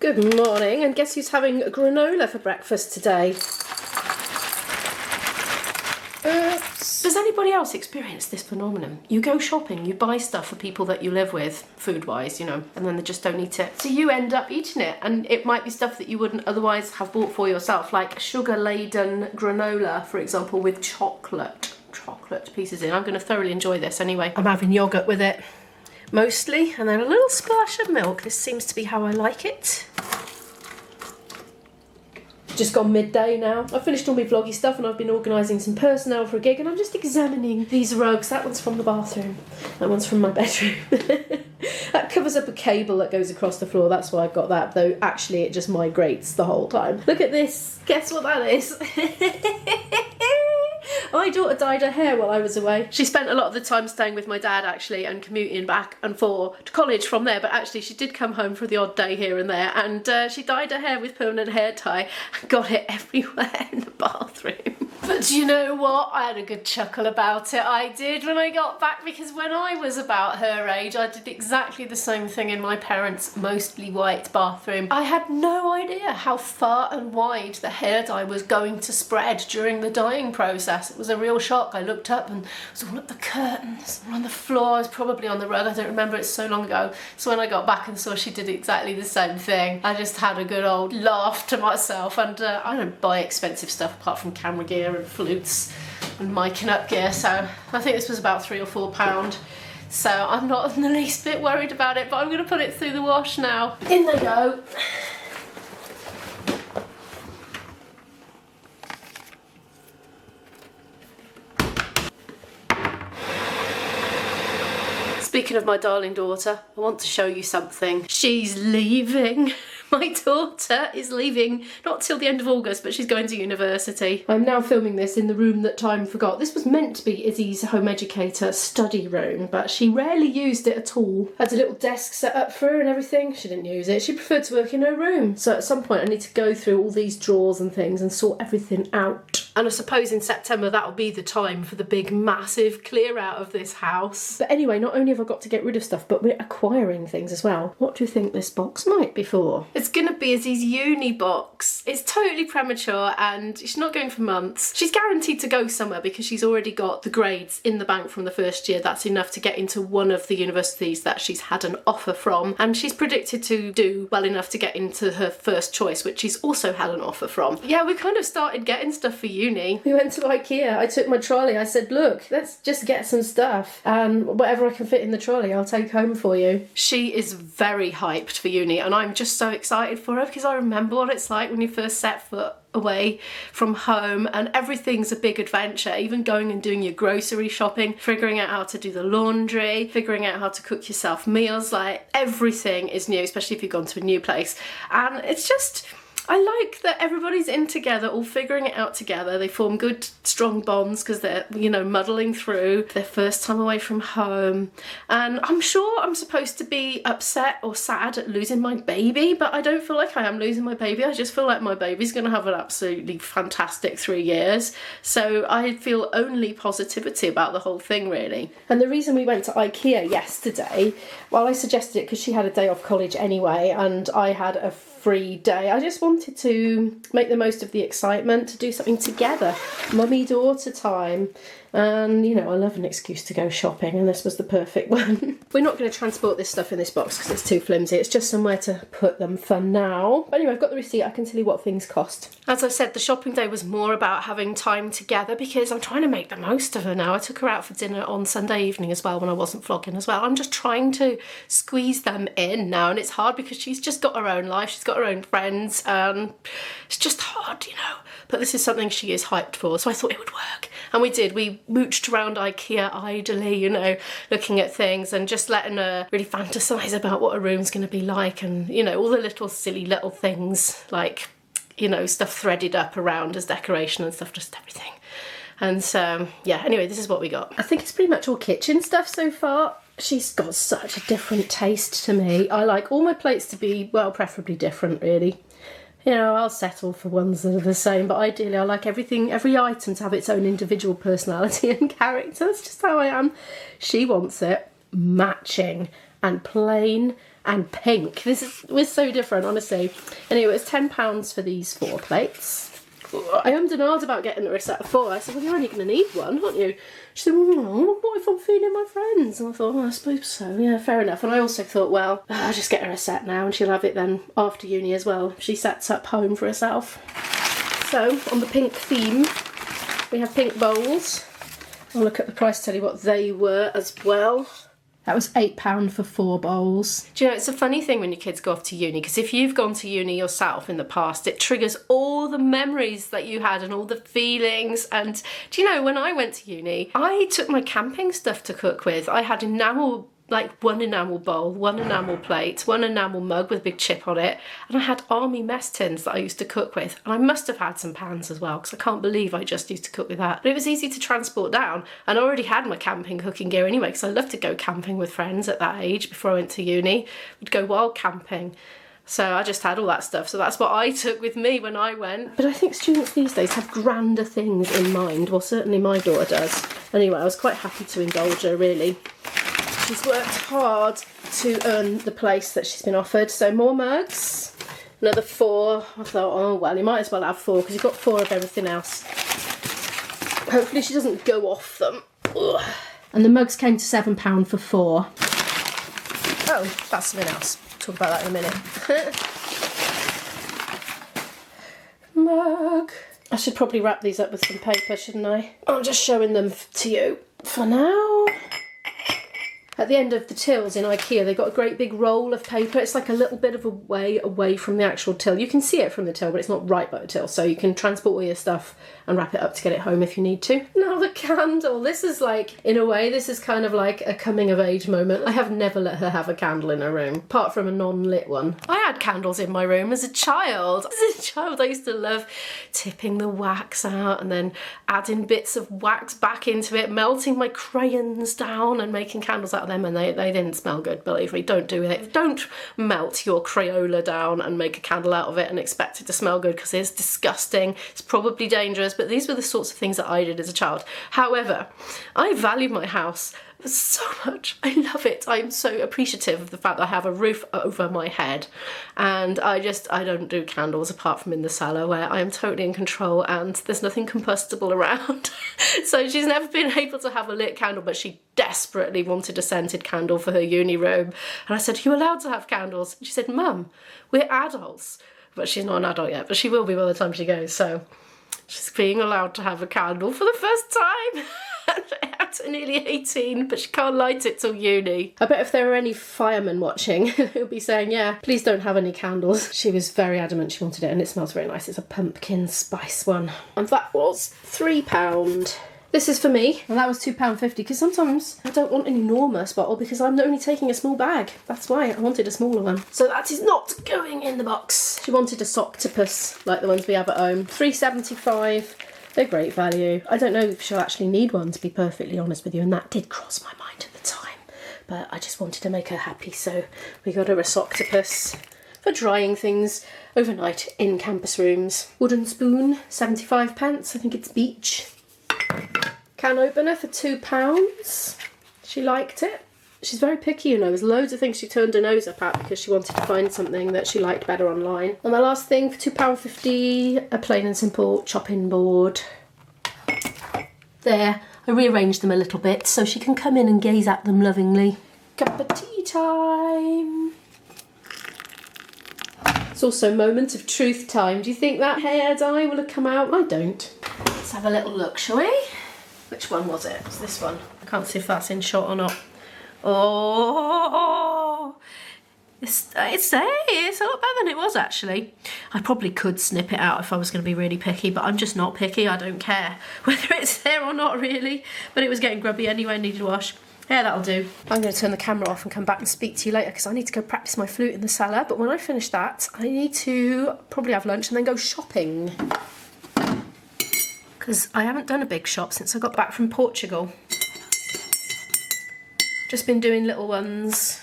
Good morning, and guess who's having granola for breakfast today? Does anybody else experience this phenomenon? You go shopping, you buy stuff for people that you live with, food-wise, you know, and then they just don't eat it. So you end up eating it, and it might be stuff that you wouldn't otherwise have bought for yourself, like sugar-laden granola, for example, with chocolate pieces in. I'm going to thoroughly enjoy this anyway. I'm having yogurt with it, mostly, and then a little splash of milk. This seems to be how I like it. Just gone midday now. I've finished all my vloggy stuff and I've been organising some personnel for a gig, and I'm just examining these rugs. That one's from the bathroom, that one's from my bedroom. That covers up a cable that goes across the floor, that's why I've got that, though actually it just migrates the whole time. Look at this, guess what that is? My daughter dyed her hair while I was away. She spent a lot of the time staying with my dad actually and commuting back and forth to college from there, but actually she did come home for the odd day here and there, and she dyed her hair with permanent hair tie and got it everywhere in the bathroom. But do you know what? I had a good chuckle about it. I did when I got back, because when I was about her age I did exactly the same thing in my parents' mostly white bathroom. I had no idea how far and wide the hair dye was going to spread during the dyeing process. It was a real shock. I looked up and it was all up the curtains, on the floor, it was probably on the rug, I don't remember, it's so long ago. So when I got back and saw she did exactly the same thing, I just had a good old laugh to myself. And I don't buy expensive stuff apart from camera gear and flutes and miking up gear, so I think this was about £3 or £4. So I'm not in the least bit worried about it, but I'm going to put it through the wash now. In they go. Speaking of my darling daughter, I want to show you something. She's leaving. My daughter is leaving, not till the end of August, but she's going to university. I'm now filming this in the room that time forgot. This was meant to be Izzy's home educator study room, but she rarely used it at all. Had a little desk set up for her and everything. She didn't use it. She preferred to work in her room. So at some point I need to go through all these drawers and things and sort everything out. And I suppose in September that'll be the time for the big massive clear out of this house. But anyway, not only have I got to get rid of stuff, but we're acquiring things as well. What do you think this box might be for? It's gonna be Izzy's uni box. It's totally premature and she's not going for months. She's guaranteed to go somewhere because she's already got the grades in the bank from the first year. That's enough to get into one of the universities that she's had an offer from, and she's predicted to do well enough to get into her first choice, which she's also had an offer from. Yeah, we kind of started getting stuff for uni. We went to IKEA. I took my trolley. I said, look, let's just get some stuff, and whatever I can fit in the trolley I'll take home for you. She is very hyped for uni, and I'm just so excited for her because I remember what it's like when you first set foot away from home, and everything's a big adventure. Even going and doing your grocery shopping, figuring out how to do the laundry, figuring out how to cook yourself meals, like everything is new, especially if you've gone to a new place. And it's just, I like that everybody's in together, all figuring it out together. They form good, strong bonds because they're, you know, muddling through their first time away from home. And I'm sure I'm supposed to be upset or sad at losing my baby, but I don't feel like I am losing my baby. I just feel like my baby's going to have an absolutely fantastic 3 years. So I feel only positivity about the whole thing, really. And the reason we went to IKEA yesterday, well, I suggested it because she had a day off college anyway, and I had a free day. I just wanted to make the most of the excitement, to do something together, mummy-daughter time. And, you know, I love an excuse to go shopping, and this was the perfect one. We're not going to transport this stuff in this box because it's too flimsy. It's just somewhere to put them for now. But anyway, I've got the receipt. I can tell you what things cost. As I said, the shopping day was more about having time together because I'm trying to make the most of her now. I took her out for dinner on Sunday evening as well when I wasn't vlogging as well. I'm just trying to squeeze them in now, and it's hard because she's just got her own life. She's got her own friends. It's just hard, you know. But this is something she is hyped for, so I thought it would work. And we did. We mooched around IKEA idly, you know, looking at things and just letting her really fantasise about what her room's going to be like, and, you know, all the little silly little things like, you know, stuff threaded up around as decoration and stuff, just everything. And so, yeah, anyway, this is what we got. I think it's pretty much all kitchen stuff so far. She's got such a different taste to me. I like all my plates to be, well, preferably different, really. You know, I'll settle for ones that are the same, but ideally I like everything, every item to have its own individual personality and character. That's just how I am. She wants it matching and plain and pink. We're so different, honestly. Anyway, it was £10 for these 4 plates. I ummed and ahed about getting her a set of 4. I said, well, you're only going to need one, aren't you? She said, well, what if I'm feeding my friends? And I thought, oh, I suppose so. Yeah, fair enough. And I also thought, well, I'll just get her a set now and she'll have it then after uni as well. She sets up home for herself. So, on the pink theme, we have pink bowls. I'll look at the price, tell you what they were as well. That was £8 for 4 bowls. Do you know, it's a funny thing when your kids go off to uni, because if you've gone to uni yourself in the past, it triggers all the memories that you had and all the feelings. And do you know, when I went to uni, I took my camping stuff to cook with. I had enamel, like 1 enamel bowl, 1 enamel plate, 1 enamel mug with a big chip on it, and I had army mess tins that I used to cook with, and I must have had some pans as well, because I can't believe I just used to cook with that. But it was easy to transport down, and I already had my camping cooking gear anyway, because I loved to go camping with friends at that age before I went to uni. We'd go wild camping. So I just had all that stuff, so that's what I took with me when I went. But I think students these days have grander things in mind. Well, certainly my daughter does. Anyway, I was quite happy to indulge her, really. She's worked hard to earn the place that she's been offered. So more mugs, another 4. I thought, oh well, you might as well have 4 because you've got 4 of everything else. Hopefully she doesn't go off them. Ugh. And the mugs came to £7 for 4. Oh, that's something else. Talk about that in a minute. Mug. I should probably wrap these up with some paper, shouldn't I? I'm just showing them to you for now. At the end of the tills in IKEA, they've got a great big roll of paper. It's like a little bit of a way away from the actual till. You can see it from the till, but it's not right by the till. So you can transport all your stuff and wrap it up to get it home if you need to. Now the candle. This is like, in a way, this is kind of like a coming of age moment. I have never let her have a candle in her room, apart from a non-lit one. I had candles in my room as a child. As a child, I used to love tipping the wax out and then adding bits of wax back into it, melting my crayons down and making candles out of them, and they didn't smell good, believe me. Don't do it. Don't melt your Crayola down and make a candle out of it and expect it to smell good, because it's disgusting. It's probably dangerous, but these were the sorts of things that I did as a child. However, I value my house so much. I love it. I'm so appreciative of the fact that I have a roof over my head, and I don't do candles apart from in the cellar, where I am totally in control and there's nothing combustible around. So she's never been able to have a lit candle, but she desperately wanted a scented candle for her uni room, and I said, are you allowed to have candles? And she said, Mum, we're adults. But she's not an adult yet, but she will be by the time she goes, so she's being allowed to have a candle for the first time. To nearly 18, but she can't light it till uni. I bet if there are any firemen watching, they'll be saying, yeah, please don't have any candles. She was very adamant she wanted it, and it smells very nice. It's a pumpkin spice one. And that was £3. This is for me, and that was £2.50, because sometimes I don't want an enormous bottle because I'm only taking a small bag. That's why I wanted a smaller one. So that is not going in the box. She wanted a Soctopus, like the ones we have at home. £3.75. They're great value. I don't know if she'll actually need one, to be perfectly honest with you, and that did cross my mind at the time. But I just wanted to make her happy, so we got her a Soctopus for drying things overnight in campus rooms. Wooden spoon, 75p. I think it's beech. Can opener for £2. She liked it. She's very picky, you know. There's loads of things she turned her nose up at because she wanted to find something that she liked better online. And the last thing for £2.50, a plain and simple chopping board. There, I rearranged them a little bit so she can come in and gaze at them lovingly. Cup of tea time. It's also moment of truth time. Do you think that hair dye will have come out? I don't. Let's have a little look, shall we? Which one was it? It's this one. I can't see if that's in shot or not. Oh, it's a lot better than it was, actually. I probably could snip it out if I was going to be really picky, but I'm just not picky. I don't care whether it's there or not, really. But it was getting grubby anyway, needed a wash. Yeah, that'll do. I'm going to turn the camera off and come back and speak to you later, because I need to go practice my flute in the cellar. But when I finish that, I need to probably have lunch and then go shopping, because I haven't done a big shop since I got back from Portugal. Just been doing little ones.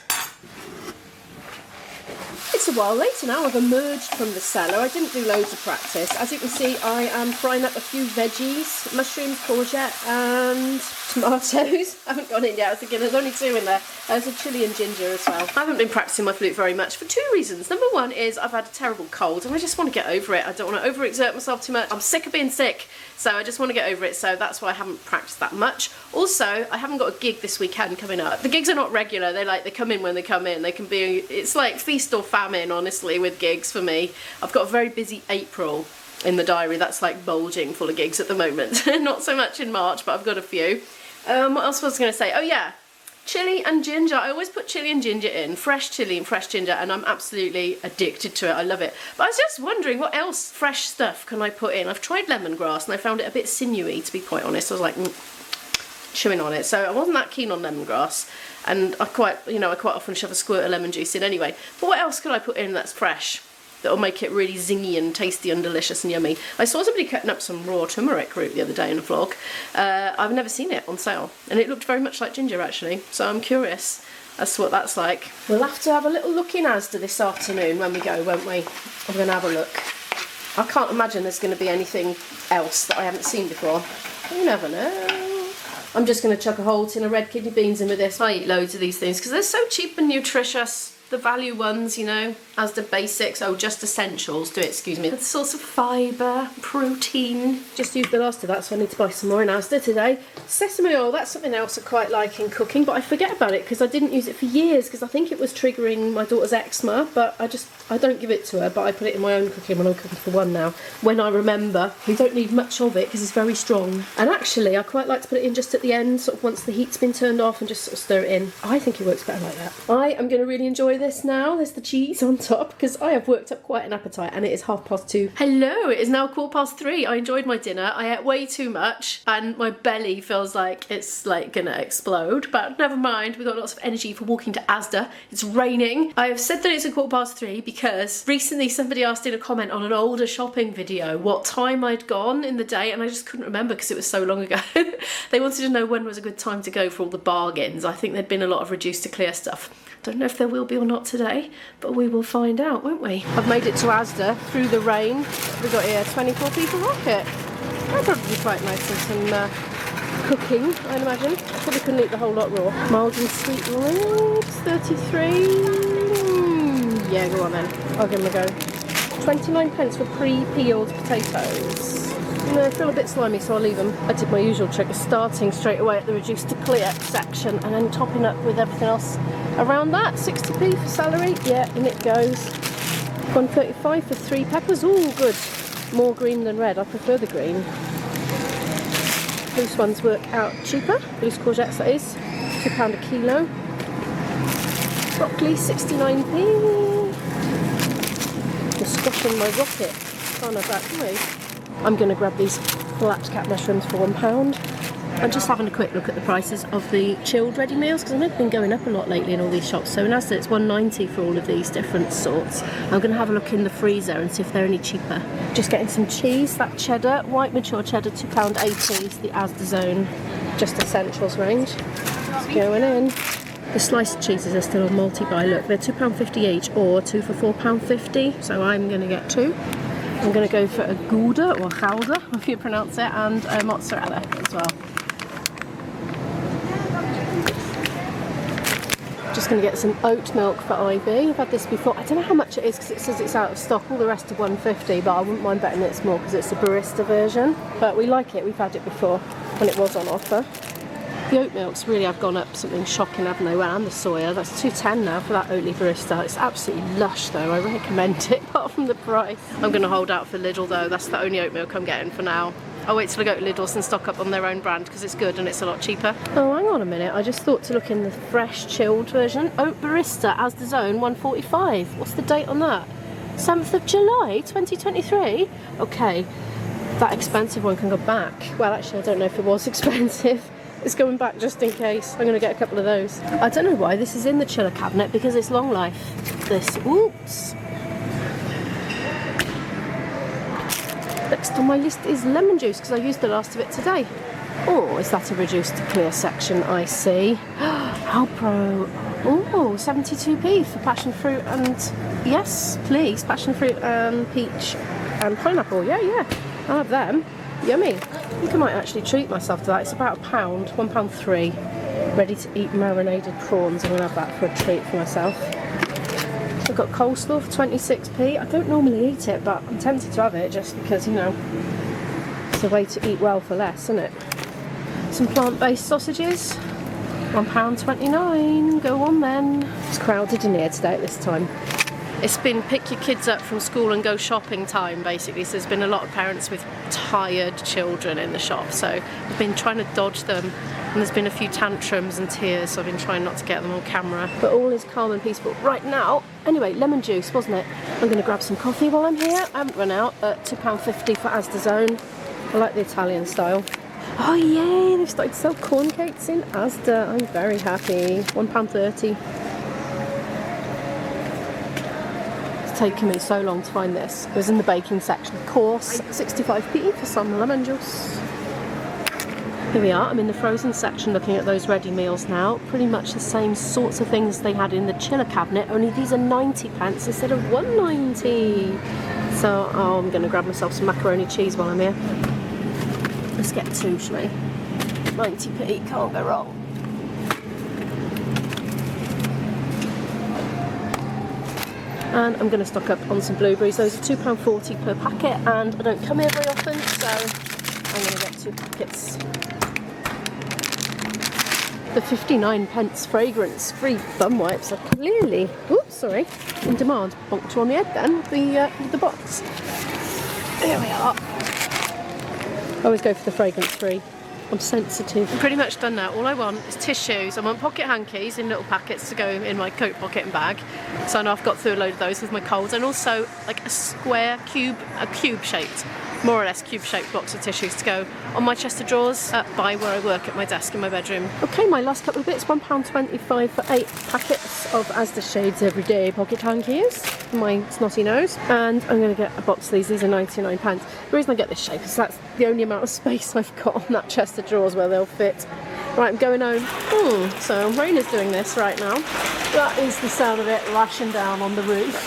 It's a while later now. I've emerged from the cellar. I didn't do loads of practice. As you can see, I am frying up a few veggies, mushrooms, courgette and tomatoes. I haven't gone in yet. I was thinking there's only 2 in there. There's a chilli and ginger as well. I haven't been practicing my flute very much for 2 reasons. Number 1 is I've had a terrible cold and I just want to get over it. I don't want to overexert myself too much. I'm sick of being sick, so I just want to get over it. So that's why I haven't practiced that much. Also, I haven't got a gig this weekend coming up. The gigs are not regular. They come in when they come in. They can be, it's like feast or famine, honestly, with gigs for me. I've got a very busy April in the diary. That's like bulging full of gigs at the moment. Not so much in March, but I've got a few. What else was I going to say? Oh yeah, chilli and ginger. I always put chilli and ginger in, fresh chilli and fresh ginger, and I'm absolutely addicted to it. I love it. But I was just wondering, what else fresh stuff can I put in? I've tried lemongrass and I found it a bit sinewy, to be quite honest. I was like chewing on it, so I wasn't that keen on lemongrass, and I quite often shove a squirt of lemon juice in anyway. But what else could I put in that's fresh, that'll make it really zingy and tasty and delicious and yummy? I saw somebody cutting up some raw turmeric root the other day in a vlog. I've never seen it on sale, and it looked very much like ginger actually, so I'm curious as to what that's like. We'll have to have a little look in Asda this afternoon when we go, won't we? I'm going to have a look. I can't imagine there's going to be anything else that I haven't seen before. You never know. I'm just going to chuck a whole tin of red kidney beans in with this. I eat loads of these things because they're so cheap and nutritious. The value ones, you know, as the basics. Oh, just essentials, excuse me. The source of fibre, protein. Just used the last of that, so I need to buy some more in Asda today. Sesame oil, that's something else I quite like in cooking, but I forget about it because I didn't use it for years because I think it was triggering my daughter's eczema, but I don't give it to her, but I put it in my own cooking when I'm cooking for one now. When I remember, we don't need much of it because it's very strong. And actually, I quite like to put it in just at the end, sort of once the heat's been turned off, and just sort of stir it in. I think it works better like that. I am going to really enjoy this now. There's the cheese on top because I have worked up quite an appetite, and it is 2:30. Hello, it is now 3:15. I enjoyed my dinner. I ate way too much and my belly feels like it's like gonna explode, but never mind, we've got lots of energy for walking to Asda. It's raining. I have said that it's 3:15 because recently somebody asked in a comment on an older shopping video what time I'd gone in the day, and I just couldn't remember because it was so long ago. They wanted to know when was a good time to go for all the bargains. I think there'd been a lot of reduced to clear stuff. Don't know if there will be or not today, but we will find out, won't we? I've made it to Asda through the rain. We've got here 24p for rocket. That'll probably be quite nice and some cooking, I'd imagine. I probably couldn't eat the whole lot raw. Mild and sweet legs, 33. Yeah, go on then. I'll give them a go. 29p for pre-peeled potatoes. They feel a bit slimy, so I'll leave them. I did my usual trick of starting straight away at the reduced to clear section and then topping up with everything else around that. 60p for celery, yeah, in it goes. 135 for 3 peppers, all good. More green than red, I prefer the green. Loose ones work out cheaper, loose courgettes that is, £2 a kilo. Broccoli, 69p. We're squashing my rocket. Can't have that, can we? I'm going to grab these flat cap mushrooms for £1. I'm just having a quick look at the prices of the chilled ready meals because I know they've been going up a lot lately in all these shops. So in Asda it's £1.90 for all of these different sorts. I'm going to have a look in the freezer and see if they're any cheaper. Just getting some cheese, that cheddar, white mature cheddar, £2.80. It's the Asda Zone Just Essentials range. It's going in. The sliced cheeses are still on multi-buy. Look, they're £2.50 each or 2 for £4.50. So I'm going to get 2. I'm going to go for a Gouda or Gouda, if you pronounce it, and a mozzarella as well. Just going to get some oat milk for Ivy. I've had this before. I don't know how much it is because it says it's out of stock. All the rest are £1.50, but I wouldn't mind betting it's more because it's the barista version. But we like it. We've had it before when it was on offer. The oat milks really have gone up something shocking, haven't they? Well, and the soya. That's £2.10 now for that Oatly barista. It's absolutely lush though. I recommend it apart from the price. I'm going to hold out for Lidl though. That's the only oat milk I'm getting for now. I'll wait till I go to Lidl's and stock up on their own brand because it's good and it's a lot cheaper. Oh, hang on a minute. I just thought to look in the fresh chilled version. Oat barista Asda Zone, £1.45. What's the date on that? 7th of July 2023? Okay, that expensive one can go back. Well, actually I don't know if it was expensive. It's going back just in case. I'm going to get a couple of those. I don't know why this is in the chiller cabinet because it's long life. This, oops. Next on my list is lemon juice because I used the last of it today. Oh, is that a reduced to clear section? I see. Alpro. Oh, 72p for passion fruit and, yes, please, passion fruit and peach and pineapple. Yeah, I'll have them. Yummy. I think I might actually treat myself to that. It's about £1, £1.03. Ready to eat marinated prawns. I'm going to have that for a treat for myself. I've got coleslaw for 26p. I don't normally eat it, but I'm tempted to have it just because, you know, it's a way to eat well for less, isn't it? Some plant-based sausages. £1.29. Go on then. It's crowded in here today at this time. It's been pick your kids up from school and go shopping time, basically. So there's been a lot of parents with tired children in the shop. So I've been trying to dodge them. And there's been a few tantrums and tears, so I've been trying not to get them on camera. But all is calm and peaceful right now. Anyway, lemon juice, wasn't it? I'm going to grab some coffee while I'm here. I haven't run out at £2.50 for Asda Zone. I like the Italian style. Oh yay, they've started to sell corn cakes in Asda. I'm very happy. £1.30. It's taken me so long to find this. It was in the baking section, of course. 65p for some lemon juice. Here we are, I'm in the frozen section looking at those ready meals now. Pretty much the same sorts of things they had in the chiller cabinet, only these are 90p instead of 1.90. So I'm going to grab myself some macaroni cheese while I'm here. Let's get two, shall we? 90p, can't go wrong. And I'm going to stock up on some blueberries. Those are £2.40 per packet, and I don't come here very often, so I'm going to get 2 packets. The 59p fragrance-free bum wipes are clearly, oops, sorry, in demand. Bonked you on the head then with the box. There we are. I always go for the fragrance-free. I'm sensitive. I'm pretty much done now. All I want is tissues. I want pocket hankies in little packets to go in my coat pocket and bag. So I know I've got through a load of those with my colds, and also like a cube-shaped, more or less cube-shaped box of tissues to go on my chest of drawers by where I work at my desk in my bedroom. Okay, my last couple of bits, £1.25 for 8 packets of Asda Shades Everyday pocket hankies for my snotty nose. And I'm going to get a box of these are 99p. The reason I get this shape is that's the only amount of space I've got on that chest of drawers where they'll fit. Right, I'm going home. So rain is doing this right now. That is the sound of it lashing down on the roof.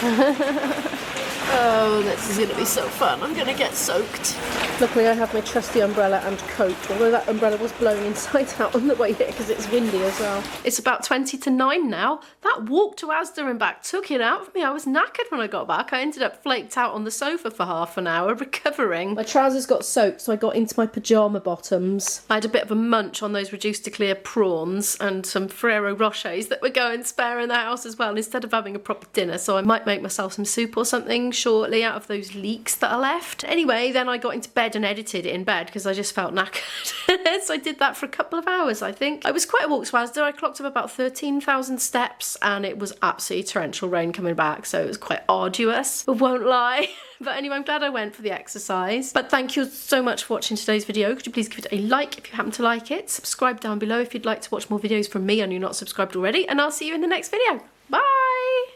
Oh, this is going to be so fun. I'm going to get soaked. Luckily I have my trusty umbrella and coat, although that umbrella was blowing inside out on the way here because it's windy as well. It's about 20 to 9 now. That walk to Asda and back took it out of me. I was knackered when I got back. I ended up flaked out on the sofa for half an hour recovering. My trousers got soaked, so I got into my pyjama bottoms. I had a bit of a munch on those reduced to clear prawns and some Ferrero Rochers that were going spare in the house as well, instead of having a proper dinner. So I might make myself some soup or something shortly out of those leeks that are left. Anyway, then I got into bed and edited it in bed because I just felt knackered. So I did that for a couple of hours, I think. It was quite a walk to Asda. I clocked up about 13,000 steps and it was absolutely torrential rain coming back, so it was quite arduous, I won't lie. But anyway, I'm glad I went for the exercise. But thank you so much for watching today's video. Could you please give it a like if you happen to like it? Subscribe down below if you'd like to watch more videos from me and you're not subscribed already. And I'll see you in the next video.